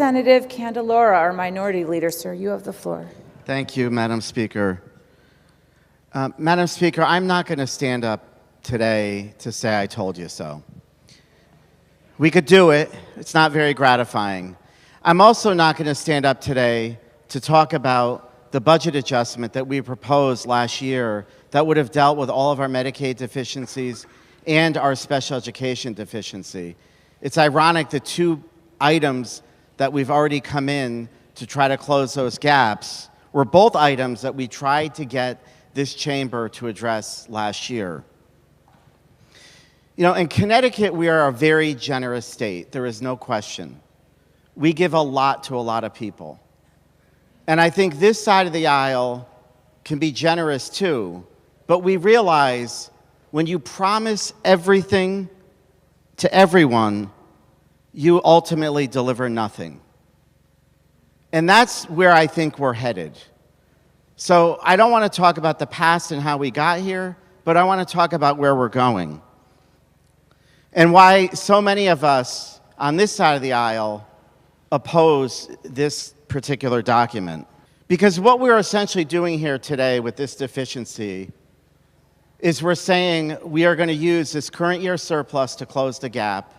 Representative Candelora, our minority leader. Sir, you have the floor. Thank you, Madam Speaker. Madam Speaker, I'm not going to stand up today to say I told you so. We could do it. It's not very gratifying. I'm also not going to stand up today to talk about the budget adjustment that we proposed last year that would have dealt with all of our Medicaid deficiencies and our special education deficiency. It's ironic that two items that we've already come in to try to close those gaps were both items that we tried to get this chamber to address last year. You know, in Connecticut, we are a very generous state. There is no question. We give a lot to a lot of people. And I think this side of the aisle can be generous too, but we realize when you promise everything to everyone, you ultimately deliver nothing. And that's where I think we're headed. So I don't want to talk about the past and how we got here, but I want to talk about where we're going and why so many of us on this side of the aisle oppose this particular document. Because what we're essentially doing here today with this deficiency is we're saying we are going to use this current year surplus to close the gap,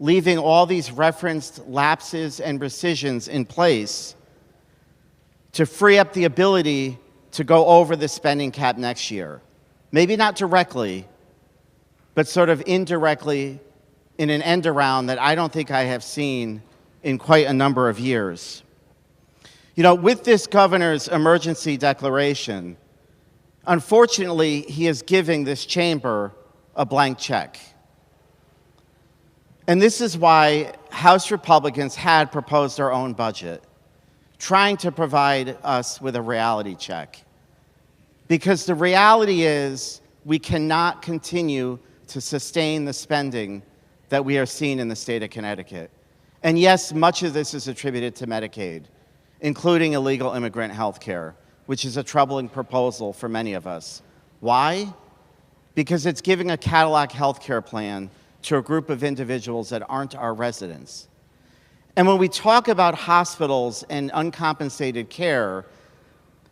leaving all these referenced lapses and rescissions in place to free up the ability to go over the spending cap next year. Maybe not directly, but sort of indirectly in an end around that I don't think I have seen in quite a number of years. You know, with this governor's emergency declaration, unfortunately, he is giving this chamber a blank check. And this is why House Republicans had proposed their own budget, trying to provide us with a reality check. Because the reality is we cannot continue to sustain the spending that we are seeing in the state of Connecticut. And yes, much of this is attributed to Medicaid, including illegal immigrant health care, which is a troubling proposal for many of us. Why? Because it's giving a Cadillac health care plan to a group of individuals that aren't our residents. And when we talk about hospitals and uncompensated care,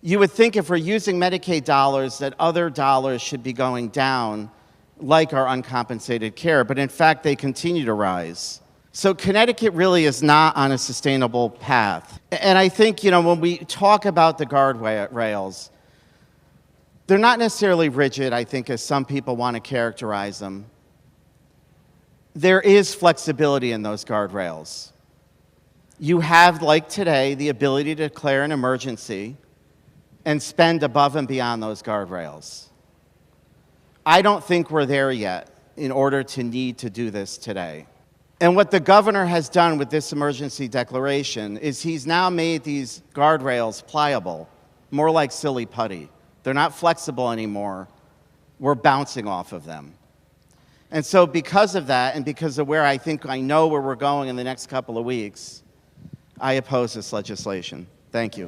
you would think if we're using Medicaid dollars that other dollars should be going down, like our uncompensated care, but in fact they continue to rise. So Connecticut really is not on a sustainable path. And I think, you know, when we talk about the guardrails, they're not necessarily rigid, I think, as some people want to characterize them. There is flexibility in those guardrails. You have, like today, the ability to declare an emergency and spend above and beyond those guardrails. I don't think we're there yet in order to need to do this today. And what the governor has done with this emergency declaration is he's now made these guardrails pliable, more like silly putty. They're not flexible anymore. We're bouncing off of them. And so because of that, and because of where I know where we're going in the next couple of weeks, I oppose this legislation. Thank you.